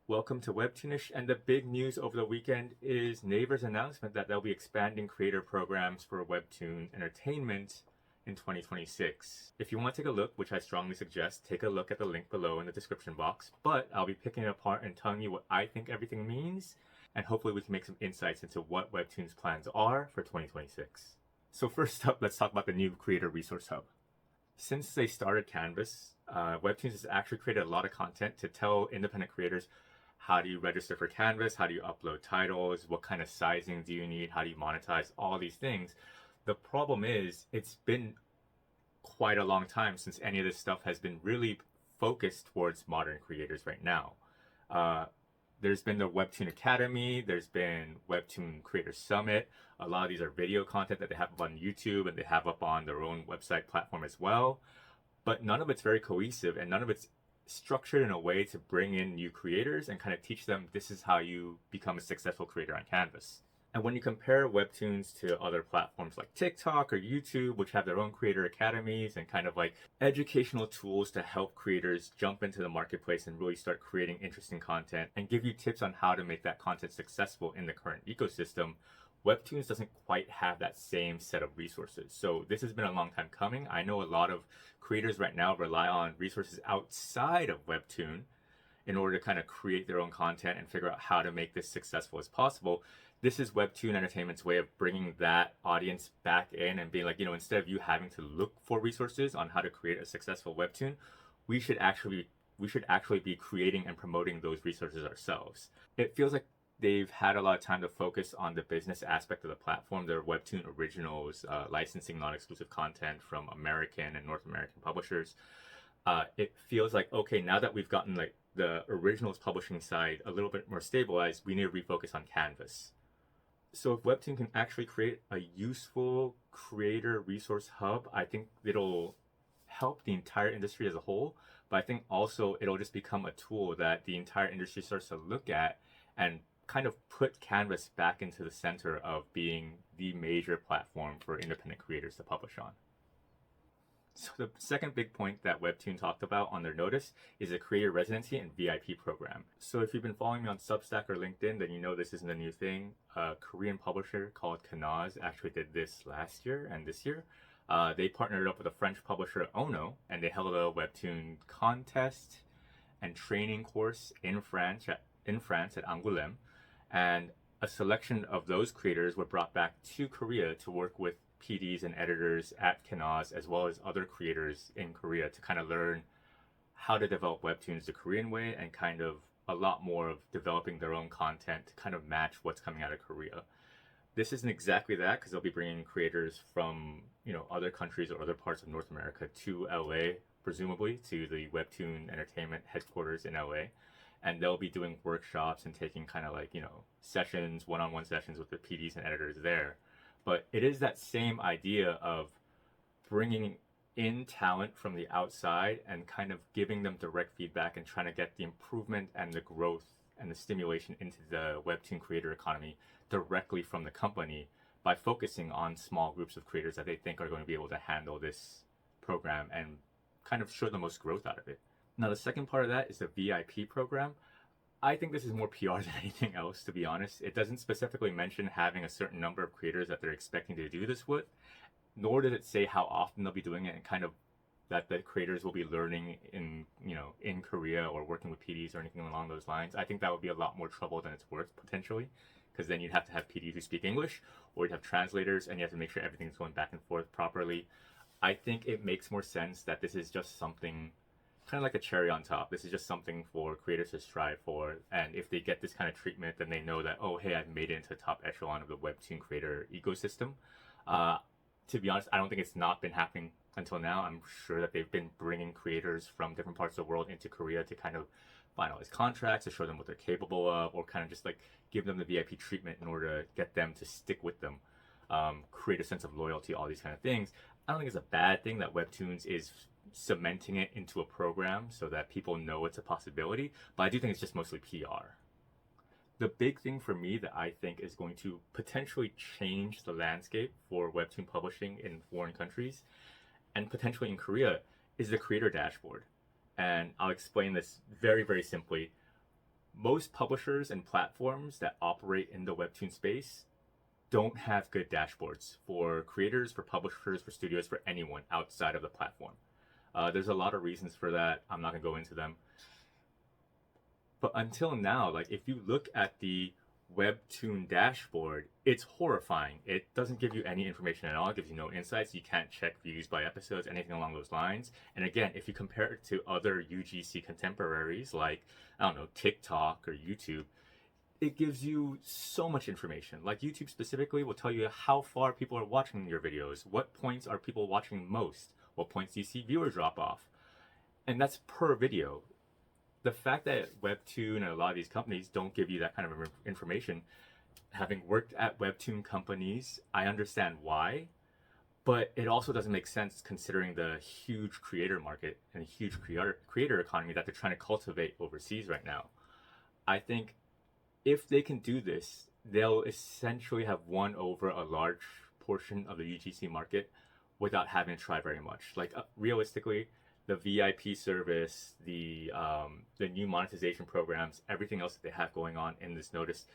Welcome to Webtoonish, and the big news over the weekend is Naver's announcement that they'll be expanding creator programs for Webtoon Entertainment in 2026. If you want to take a look, which I strongly suggest, take a look at the link below in the description box, but I'll be picking it apart and telling you what I think everything means, and hopefully we can make some insights into what Webtoon's plans are for 2026. So first up, let's talk about the new Creator Resource Hub. Since they started Canvas, Webtoons has actually created a lot of content to tell independent creators how do you register for Canvas, how do you upload titles, what kind of sizing do you need, how do you monetize, all these things. The problem is it's been quite a long time since any of this stuff has been really focused towards modern creators right now. There's been the Webtoon Academy, there's been Webtoon Creator Summit. A lot of these are video content that they have up on YouTube and they have up on their own website platform as well. But none of it's very cohesive and none of it's structured in a way to bring in new creators and kind of teach them this is how you become a successful creator on Canvas. And when you compare Webtoons to other platforms like TikTok or YouTube, which have their own creator academies and kind of like educational tools to help creators jump into the marketplace and really start creating interesting content and give you tips on how to make that content successful in the current ecosystem, Webtoons doesn't quite have that same set of resources. So this has been a long time coming. I know a lot of creators right now rely on resources outside of Webtoon in order to kind of create their own content and figure out how to make this successful as possible. This is Webtoon Entertainment's way of bringing that audience back in and being like, instead of you having to look for resources on how to create a successful Webtoon, we should actually be creating and promoting those resources ourselves. It feels like they've had a lot of time to focus on the business aspect of the platform. Their Webtoon Originals, licensing non-exclusive content from American and North American publishers. It feels like, okay, now that we've gotten like the Originals publishing side a little bit more stabilized, we need to refocus on Canvas. So if Webtoon can actually create a useful creator resource hub, I think it'll help the entire industry as a whole. But I think also it'll just become a tool that the entire industry starts to look at and kind of put Canvas back into the center of being the major platform for independent creators to publish on. So the second big point that Webtoon talked about on their notice is a Creator Residency and VIP program. So if you've been following me on Substack or LinkedIn, then you know this isn't a new thing. A Korean publisher called Kanaz actually did this last year and this year. They partnered up with a French publisher, Ono, and they held a Webtoon contest and training course in France at Angoulême. And a selection of those creators were brought back to Korea to work with PDs and editors at Kanaz, as well as other creators in Korea, to kind of learn how to develop Webtoons the Korean way and kind of a lot more of developing their own content to kind of match what's coming out of Korea. This isn't exactly that, because they'll be bringing creators from other countries or other parts of North America to LA, presumably to the Webtoon Entertainment headquarters in LA. And they'll be doing workshops and taking kind of like, sessions, one-on-one sessions with the PDs and editors there. But it is that same idea of bringing in talent from the outside and kind of giving them direct feedback and trying to get the improvement and the growth and the stimulation into the Webtoon creator economy directly from the company by focusing on small groups of creators that they think are going to be able to handle this program and kind of show the most growth out of it. Now, the second part of that is the VIP program. I think this is more PR than anything else, to be honest. It doesn't specifically mention having a certain number of creators that they're expecting to do this with, nor does it say how often they'll be doing it and kind of that the creators will be learning in Korea or working with PDs or anything along those lines. I think that would be a lot more trouble than it's worth, potentially, because then you'd have to have PDs who speak English, or you'd have translators, and you have to make sure everything's going back and forth properly. I think it makes more sense that this is just something kind of like a cherry on top. This is just something for creators to strive for, and if they get this kind of treatment, then they know that, oh, hey, I've made it into the top echelon of the Webtoon creator ecosystem. To be honest, I don't think it's not been happening until now. I'm sure that they've been bringing creators from different parts of the world into Korea to kind of finalize contracts, to show them what they're capable of, or kind of just like give them the VIP treatment in order to get them to stick with them, create a sense of loyalty, all these kind of things. I don't think it's a bad thing that Webtoons is cementing it into a program so that people know it's a possibility, but I do think it's just mostly PR. The big thing for me that I think is going to potentially change the landscape for Webtoon publishing in foreign countries and potentially in Korea is the creator dashboard. And I'll explain this very, very simply. Most publishers and platforms that operate in the Webtoon space don't have good dashboards for creators, for publishers, for studios, for anyone outside of the platform. There's a lot of reasons for that. I'm not gonna go into them. But until now, like if you look at the Webtoon dashboard, it's horrifying. It doesn't give you any information at all. It gives you no insights. You can't check views by episodes, anything along those lines. And again, if you compare it to other UGC contemporaries like, I don't know, TikTok or YouTube, it gives you so much information. Like YouTube specifically will tell you how far people are watching your videos, what points are people watching most, what points do you see viewers drop off. And that's per video. The fact that Webtoon and a lot of these companies don't give you that kind of information, having worked at Webtoon companies, I understand why, but it also doesn't make sense considering the huge creator market and the huge creator economy that they're trying to cultivate overseas right now. I think if they can do this, they'll essentially have won over a large portion of the UGC market without having to try very much. Like realistically, the VIP service, the new monetization programs, everything else that they have going on in this notice,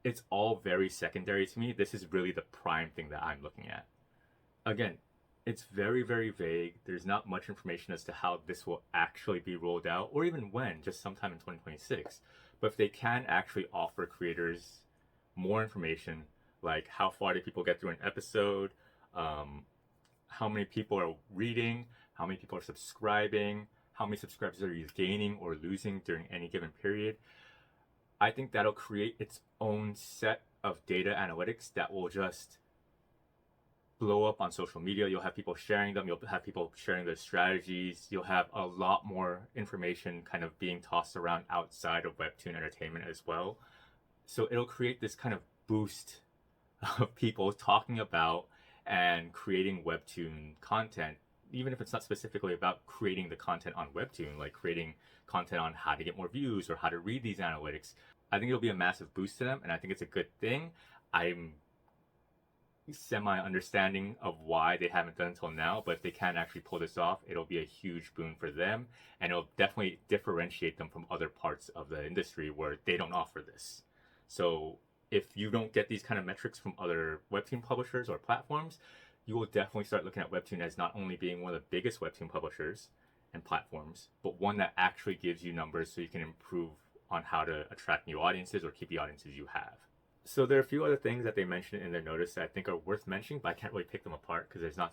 it's all very secondary to me. This is really the prime thing that I'm looking at. Again, it's very, very vague. There's not much information as to how this will actually be rolled out, or even when, just sometime in 2026. But if they can actually offer creators more information, like how far do people get through an episode, how many people are reading, how many people are subscribing, how many subscribers are you gaining or losing during any given period, I think that'll create its own set of data analytics that will just blow up on social media. You'll have people sharing them. You'll have people sharing their strategies. You'll have a lot more information kind of being tossed around outside of Webtoon entertainment as well. So it'll create this kind of boost of people talking about and creating Webtoon content, even if it's not specifically about creating the content on Webtoon, like creating content on how to get more views or how to read these analytics. I think it'll be a massive boost to them, and I think it's a good thing. I'm semi-understanding of why they haven't done it until now, but if they can actually pull this off, it'll be a huge boon for them, and it'll definitely differentiate them from other parts of the industry where they don't offer this. So if you don't get these kind of metrics from other Webtoon publishers or platforms, you will definitely start looking at Webtoon as not only being one of the biggest Webtoon publishers and platforms, but one that actually gives you numbers so you can improve on how to attract new audiences or keep the audiences you have. So there are a few other things that they mentioned in their notice that I think are worth mentioning, but I can't really pick them apart because there's not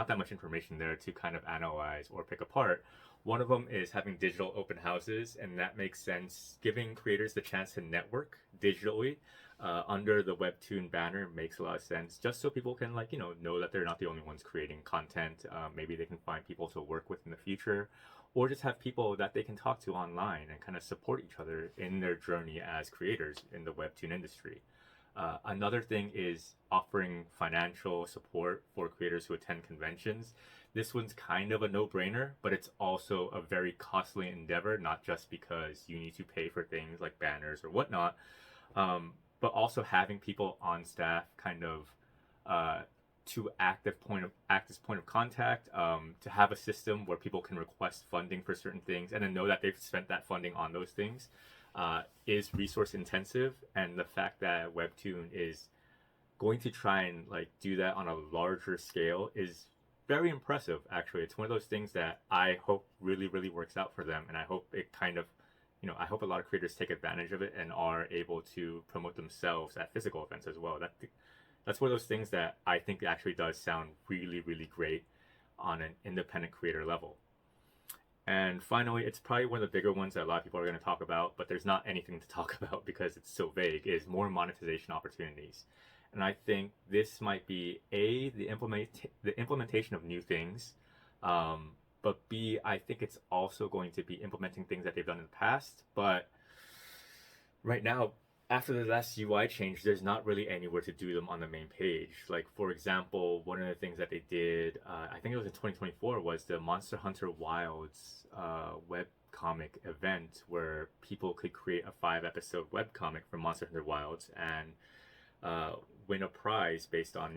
that much information there to kind of analyze or pick apart. One of them is having digital open houses, and that makes sense. Giving creators the chance to network digitally under the Webtoon banner makes a lot of sense, just so people can know that they're not the only ones creating content. Maybe they can find people to work with in the future, or just have people that they can talk to online and kind of support each other in their journey as creators in the Webtoon industry. Another thing is offering financial support for creators who attend conventions. This one's kind of a no-brainer, but it's also a very costly endeavor, not just because you need to pay for things like banners or whatnot, but also having people on staff kind of to act as point of contact, to have a system where people can request funding for certain things and then know that they've spent that funding on those things is resource intensive. And the fact that Webtoon is going to try and do that on a larger scale is very impressive. Actually, it's one of those things that I hope really, really works out for them, and I hope it kind of I hope a lot of creators take advantage of it and are able to promote themselves at physical events as well. That's one of those things that I think actually does sound really, really great on an independent creator level. And finally, it's probably one of the bigger ones that a lot of people are going to talk about, but there's not anything to talk about because it's so vague, is more monetization opportunities. And I think this might be the implementation of new things, but B, I think it's also going to be implementing things that they've done in the past. But right now, after the last UI change, there's not really anywhere to do them on the main page. Like, for example, one of the things that they did, I think it was in 2024, was the Monster Hunter Wilds webcomic event where people could create a 5-episode webcomic for Monster Hunter Wilds and win a prize based on,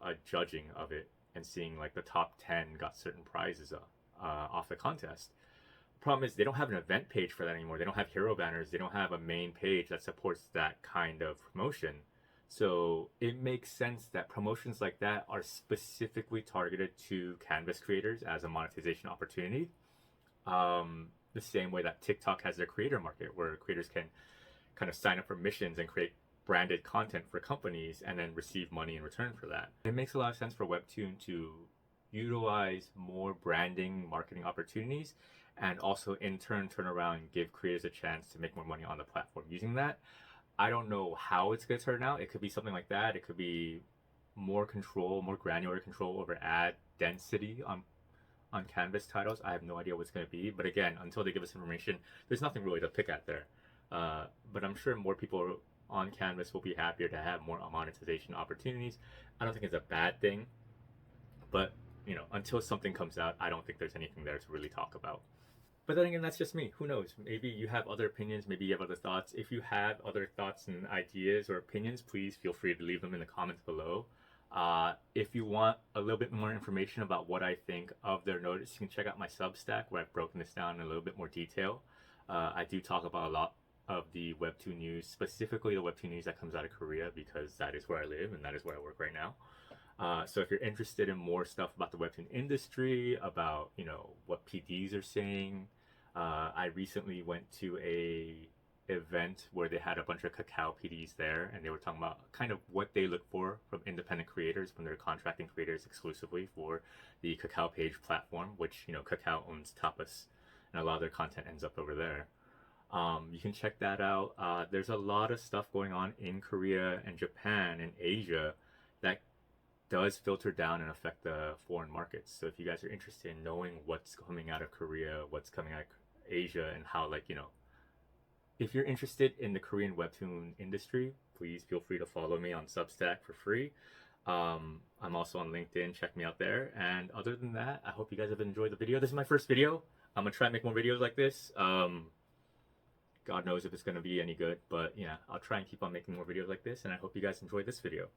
a judging of it and seeing the top 10 got certain prizes off the contest. Problem is they don't have an event page for that anymore. They don't have hero banners. They don't have a main page that supports that kind of promotion. So it makes sense that promotions like that are specifically targeted to Canvas creators as a monetization opportunity. The same way that TikTok has their creator market, where creators can kind of sign up for missions and create branded content for companies and then receive money in return for that. It makes a lot of sense for WEBTOON to utilize more branding, marketing opportunities, and also in turn turn around and give creators a chance to make more money on the platform using that. I don't know how it's going to turn out. It could be something like that. It could be more control, more granular control over ad density on Canvas titles. I have no idea what it's going to be. But again, until they give us information, there's nothing really to pick at there. But I'm sure more people on Canvas will be happier to have more monetization opportunities. I don't think it's a bad thing. But, you know, until something comes out, I don't think there's anything there to really talk about. But then again, that's just me. Who knows? Maybe you have other opinions. Maybe you have other thoughts. If you have other thoughts and ideas or opinions, please feel free to leave them in the comments below. If you want a little bit more information about what I think of their notice, you can check out my Substack where I've broken this down in a little bit more detail. I do talk about a lot of the WEBTOON news, specifically the WEBTOON news that comes out of Korea, because that is where I live and that is where I work right now. So if you're interested in more stuff about the WEBTOON industry, about, you know, what PDs are saying, I recently went to a event where they had a bunch of Kakao PDs there, and they were talking about kind of what they look for from independent creators when they're contracting creators exclusively for the Kakao page platform, which, you know, Kakao owns Tapas, and a lot of their content ends up over there. You can check that out. There's a lot of stuff going on in Korea and Japan and Asia that does filter down and affect the foreign markets. So if you guys are interested in knowing what's coming out of Korea, what's coming out of Asia, and how, like, you know, if you're interested in the Korean WEBTOON industry, please feel free to follow me on Substack for free. I'm also on LinkedIn. Check me out there. And other than that, I hope you guys have enjoyed the video. This is my first video. I'm gonna try and make more videos like this. God knows if it's gonna be any good, but yeah, I'll try and keep on making more videos like this, and I hope you guys enjoyed this video.